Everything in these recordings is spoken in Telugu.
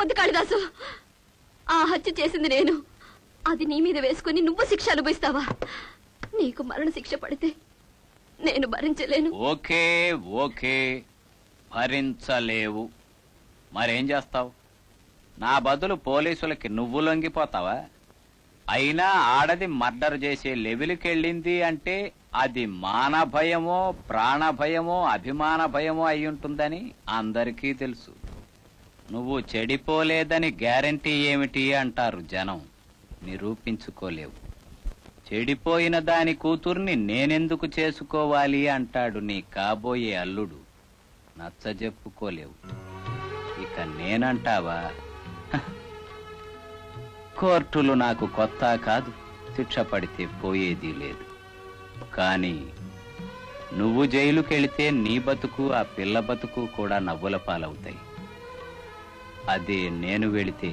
వద్దు కాళిదాసు, ఆ హత్య చేసింది నేను. అది నీ మీద వేసుకుని నువ్వు శిక్ష అనుభవిస్తావా? నీకు మరణ శిక్ష పడితే నేను భరించలేను. ఓకే ఓకే, భరించలేవు. మరేం చేస్తావు? నా బదులు పోలీసులకి నువ్వు లొంగిపోతావా? అయినా ఆడది మర్డర్ చేసే లెవెల్కి వెళ్ళింది అంటే అది మాన భయమో, ప్రాణ భయమో, అభిమాన భయమో అయి ఉంటుందని అందరికీ తెలుసు. నువ్వు చెడిపోలేదని గ్యారంటీ ఏమిటి అంటారు జనం. నిరూపించుకోలేవు. చెడిపోయిన దాని కూతుర్ని నేనెందుకు చేసుకోవాలి అంటాడు నీ కాబోయే అల్లుడు. నచ్చజెప్పుకోలేవు. ఇక నేనంటావా? కోర్టులు నాకు కొత్త కాదు, శిక్ష పడితే పోయేది లేదు. కానీ నువ్వు జైలుకెళితే నీ బతుకు, ఆ పిల్ల బతుకు కూడా నవ్వుల పాలవుతాయి. అదే నేను వెళితే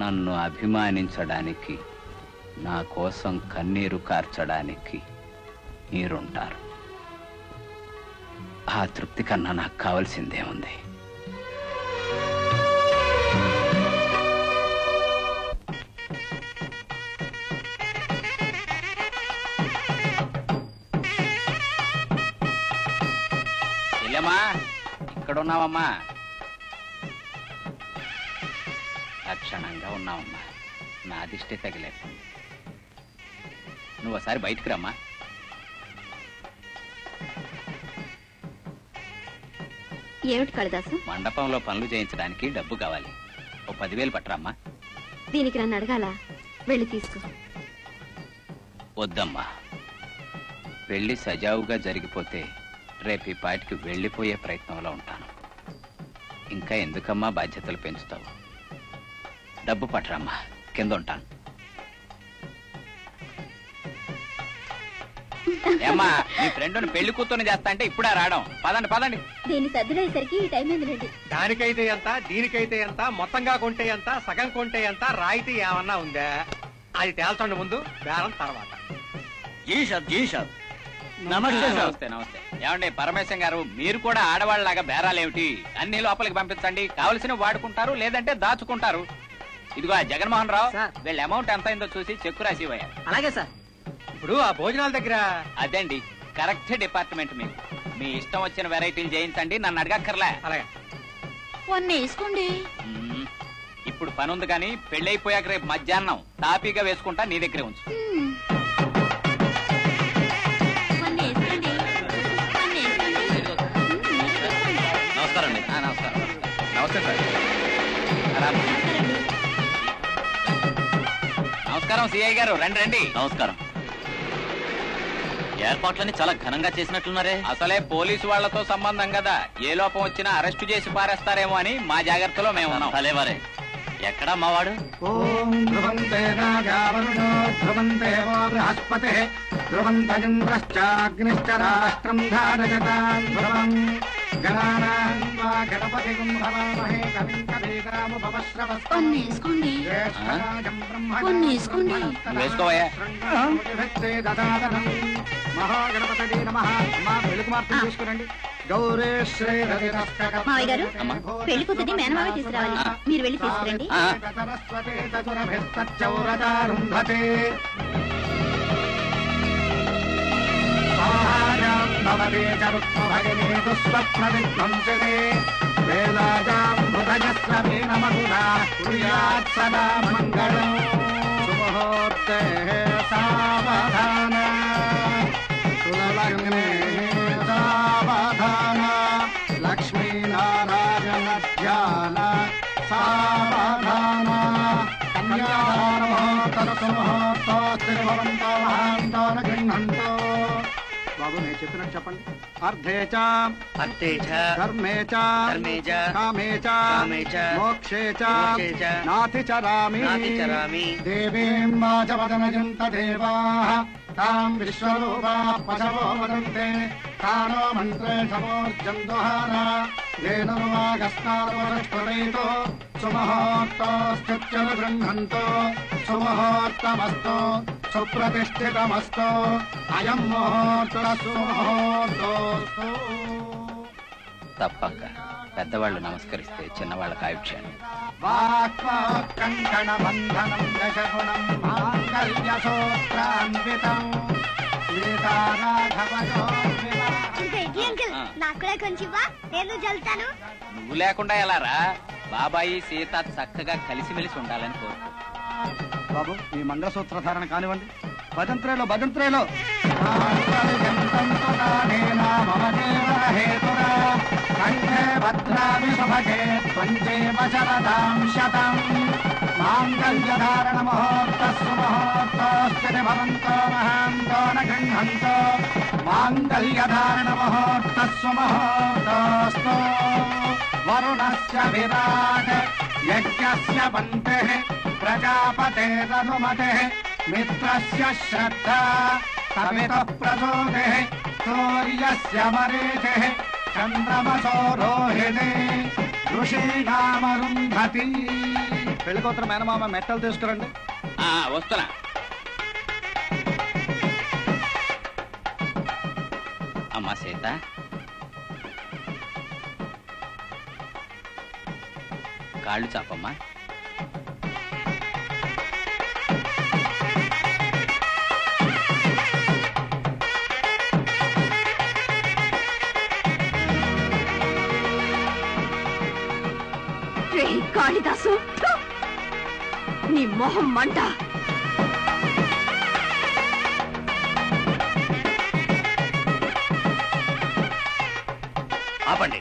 నన్ను అభిమానించడానికి, నా కోసం కన్నీరు కార్చడానికి మీరుంటారు. ఆ తృప్తి కన్నా నాకు కావాల్సిందేముంది? చెల్లెమ్మా, ఇక్కడున్నావమ్మా? లక్షణంగా ఉన్నావమ్మా. నా దిష్టి తగిలేదు. నువ్వు ఒకసారి బయటికి రమ్మా. ఏమిటి కాళిదాసు? మండపంలో పనులు చేయించడానికి డబ్బు కావాలి. ఓ 10,000 పట్టరమ్మా. దీనికి నన్ను అడగాల? వెళ్ళి తీసుకో. వద్దమ్మా, పెళ్లి సజావుగా జరిగిపోతే రేపు ఈ పాటికి వెళ్ళిపోయే ప్రయత్నంలో ఉంటాను. ఇంకా ఎందుకమ్మా బాధ్యతలు పెంచుతావు? డబ్బు పట్టరమ్మా, కింద ఉంటాను. ఏమ్మా, నీ ఫ్రెండ్ని పెళ్లి కూతుర్ని చేస్తా అంటే ఇప్పుడే రావడం. పదండి పదండి. దీన్ని సర్దులేసరికి ఈ టైం ఏంటండి? దానికైతే ఎంత, దీనికైతే ఎంత, మొత్తంగా కొంటే ఎంత, సగం కొంటే ఎంత, రాయితీ ఏమన్నా ఉందా? అది తేల్చండి ముందు, బేరం తర్వాత. నమస్తే నమస్తే నమస్తే. ఏమండి పరమేశం గారు, మీరు కూడా ఆడవాళ్ళలాగా బేరాలేమిటి? అన్ని లోపలికి పంపించండి. కావలసిన వాడుకుంటారు, లేదంటే దాచుకుంటారు. ఇదిగో జగన్మోహన్ రావు, వీళ్ళ అమౌంట్ ఎంత అయిందో చూసి చెక్కు రాసివ్వయ్యా. అలాగే సార్. ఇప్పుడు ఆ భోజనాల దగ్గర అదండి కరెక్ట్ డిపార్ట్మెంట్. మీకు మీ ఇష్టం వచ్చిన వెరైటీలు చేయించండి, నన్ను అడగక్కర్లే. అలాగే వేసుకోండి. ఇప్పుడు పని ఉంది కానీ పెళ్ళైపోయాక రేపు మధ్యాహ్నం తాపీగా వేసుకుంటా, నీ దగ్గరే ఉంచు. నమస్కారం అండి. నమస్కారం. నమస్తే సార్. నమస్కారం సిఐ గారు, రండి రండి. నమస్కారం. ఏర్పాట్లన్నీ చాలా ఘనంగా చేసినట్లున్నారే. అసలే పోలీసు వాళ్లతో సంబంధం కదా, ఏ లోపం వచ్చినా అరెస్టు చేసి పారేస్తారేమో అని మా జాగ్రత్తలో మేము ఉన్నాం. అలేవారే, ఎక్కడా మావాడు? వేసుకోవయ్యా. మహాగణపతి నమః. పెళ్లి కుమార్తెను తీసుకురండి. మావయ్య గారు, పెళ్లి కూతుర్ని మేనమావే తీసుకురావాలి. మీరు వెళ్ళి తీసుకురండి. సావధాన లక్ష్మీనారాయణ ధ్యాన సావధాన బాబు నేను చెప్పినట్టు చెప్పండి. అర్థే చ ధర్మే చ కామే చ మోక్షే చ నాతి చరామి దేవీం వాచవదనయంత దేవాః తాం విశ్వరూపాః పశవో వదంతే తానో మంత్రేషవోర్జం దుహాన येन वागस्नार्वरष्टरेतो सुमुहूर्तोऽस्त्युच्चन गृह्णन्तो सुमुहूर्तमस्तु सुप्रतिष्ठितमस्तु अयं मुहूर्तः सुमुहूर्तोऽस्तु. తప్పక పెద్దవాళ్ళు నమస్కరిస్తే చిన్నవాళ్ళ కాయుక్షాను. నువ్వు లేకుండా ఎలా రా? బాబాయి సీత చక్కగా కలిసిమెలిసి ఉండాలని కోరుకో. బాబు మీ మంగళసూత్ర ధారణ కానివ్వండి. భజంత్రేలో భజంత్రేలో మాంగళ్యధారణ ముహూర్తస్సు ముహూర్తోస్తి భవంతో మహాంతో న గృహంతో మాంగళ్యధారణ ముహూర్తస్సు ముహూర్తోస్తు వరుణస్య విరాట్ యజ్ఞస్య పంతః ప్రజాపతేరనుమతే మిత్రస్య శ్రద్ధా తమితః ప్రచోదయః సూర్యస్య మరీచిః చంద్రమసో రోహిణి ఋషీణామరుంధతి. పెళ్ళికొత్త మేనమామ మెట్టలు తీసుకురండి. వస్తున్నా. అమ్మా సీత, కాళ్ళు చాపమ్మా. కాళిదాసు, నీ మొహం మంట. ఆపండి.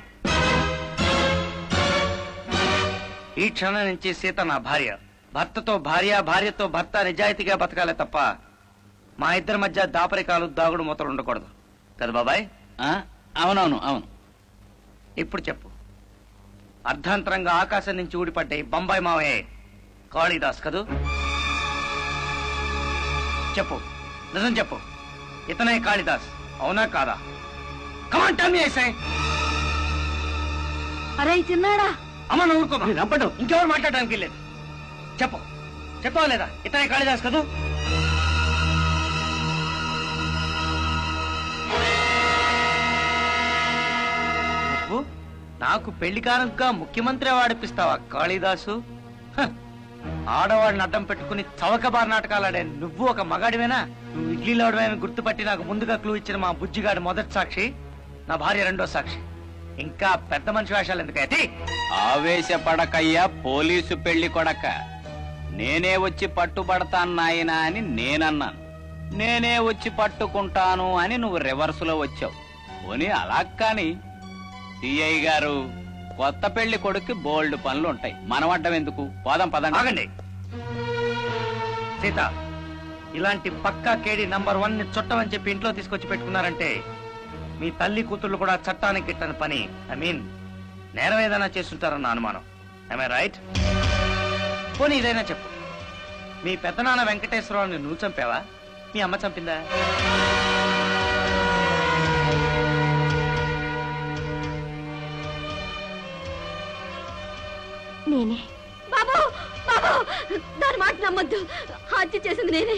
ఈ క్షణం నుంచి సీత నా భార్య. భర్తతో భార్య, భార్యతో భర్త నిజాయితీగా బతకాలే తప్ప మా ఇద్దరి మధ్య దాపరికాలు, దాగుడు మూతలు ఉండకూడదు కదా బాబాయ్? అవునవును అవును. ఇప్పుడు చెప్పు, అర్ధాంతరంగా ఆకాశం నుంచి ఊడిపడ్డ ఈ బొంబాయి మావే కాళిదాస్ కదూ? చెప్పు, నిజం చెప్పు. ఇతనే కాళిదాస్, అవునా కాదా? Come on tell me. అరే తిన్నాడా? అమ్మ నువ్వు ఊరుకోమా. రంపడు, ఇంకెవరు మాట్లాడడానికి లేదు. చెప్పు, చెప్పవా లేదా? ఇతనే కాళిదాస్ కదూ? నువ్వు నాకు పెళ్లి కానుక ముఖ్యమంత్రి వాడిపిస్తావా కాళిదాసు? ఆడవాడిని అడ్డం పెట్టుకుని చవకబార్ నాటకాలాడే నువ్వు ఒక మగాడివేనా? నువ్వు ఇడ్లీలో గుర్తుపట్టి నాకు ముందుగా క్లూ ఇచ్చిన మా బుజ్జిగాడు మొదటి సాక్షి, నా భార్య రెండో సాక్షి. ఇంకా పెద్ద మనిషి వేషాలు ఎందుకైతే? ఆవేశపడకయ్యా పోలీసు పెళ్లి కొడక. నేనే వచ్చి పట్టుబడతాను నాయనా అని నేనన్నాను. నేనే వచ్చి పట్టుకుంటాను అని నువ్వు రివర్స్ లో వచ్చావు. పోనీ అలా కాని సిఐ గారు, కొత్త పెళ్లి కొడుక్కి బోల్డ్ పనులు ఉంటాయి. మనం అడ్డం ఎందుకు? పోదాం పదండి. ఆగండి. సీత, ఇలాంటి పక్కా కేడి నంబర్ 1 ని చుట్టమని చెప్పి ఇంట్లో తీసుకొచ్చి పెట్టుకున్నారంటే మీ తల్లి కూతుళ్ళు కూడా చట్టానికి గిట్టని పని, ఐ మీన్ నేరం ఏదైనా చేస్తుంటారన్న అనుమానం. I right? పోనీ ఇదైనా చెప్పు, మీ పెద్దనాన్న వెంకటేశ్వరరావుని నువ్వు చంపావా? మీ అమ్మ చంపిందా? నేనే. బాబు బాబు, దాని మాట నమ్మొద్దు. హత్య చేసింది నేనే.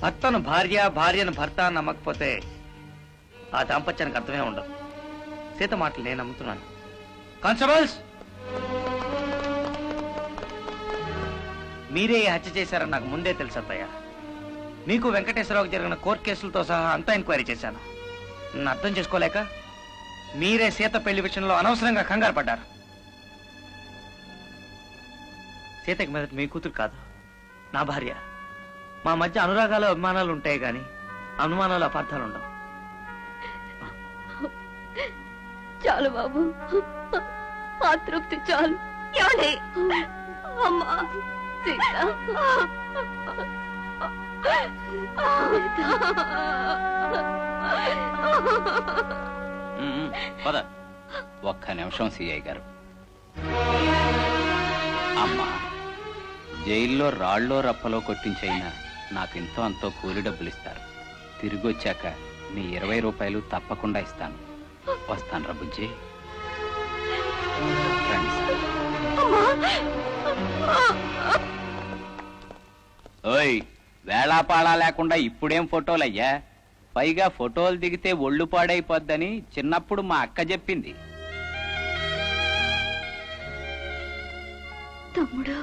భర్తను భార్య, భార్యను భర్త నమ్మకపోతే ఆ దాంపత్యానికి అర్థమే ఉండదు. సీత మాటలు నేను నమ్ముతున్నాను. కానిస్టేబుల్స్, మీరే ఈ హత్య చేశారని నాకు ముందే తెలుసు అత్తయ్య. మీకు వెంకటేశ్వరరావుకి జరిగిన కోర్టు కేసులతో సహా అంతా ఎంక్వైరీ చేశాను. నన్ను అర్థం చేసుకోలేక మీరే సీత పెళ్లి విషయంలో అనవసరంగా కంగారు పడ్డారు. సీతకి మీద మీ కూతురు కాదు, నా భార్య. మా మధ్య అనురాగాలు, అభిమానాలు ఉంటాయి గాని అనుమానాలు, అపార్థాలు ఉండవు. చాలు బాబు, ఆ తృప్తి చాలు. ఏమండి? అమ్మా సీత, పద. ఒక్క నిమిషం సిఐ గారు. అమ్మా, జైల్లో రాళ్ళో రప్పలో కొట్టించైనా నాకు ఇంతో అంతో కూలి డబ్బులు ఇస్తారు. తిరిగి వచ్చాక మీ 20 రూపాయలు తప్పకుండా ఇస్తాను. వస్తాను రా బుజ్జి. ఓయ్, వేళాపాళా లేకుండా ఇప్పుడేం ఫోటోలయ్యా? పైగా ఫోటోలు దిగితే ఒళ్ళు పాడైపోద్దని చిన్నప్పుడు మా అక్క చెప్పింది. తమ్ముడు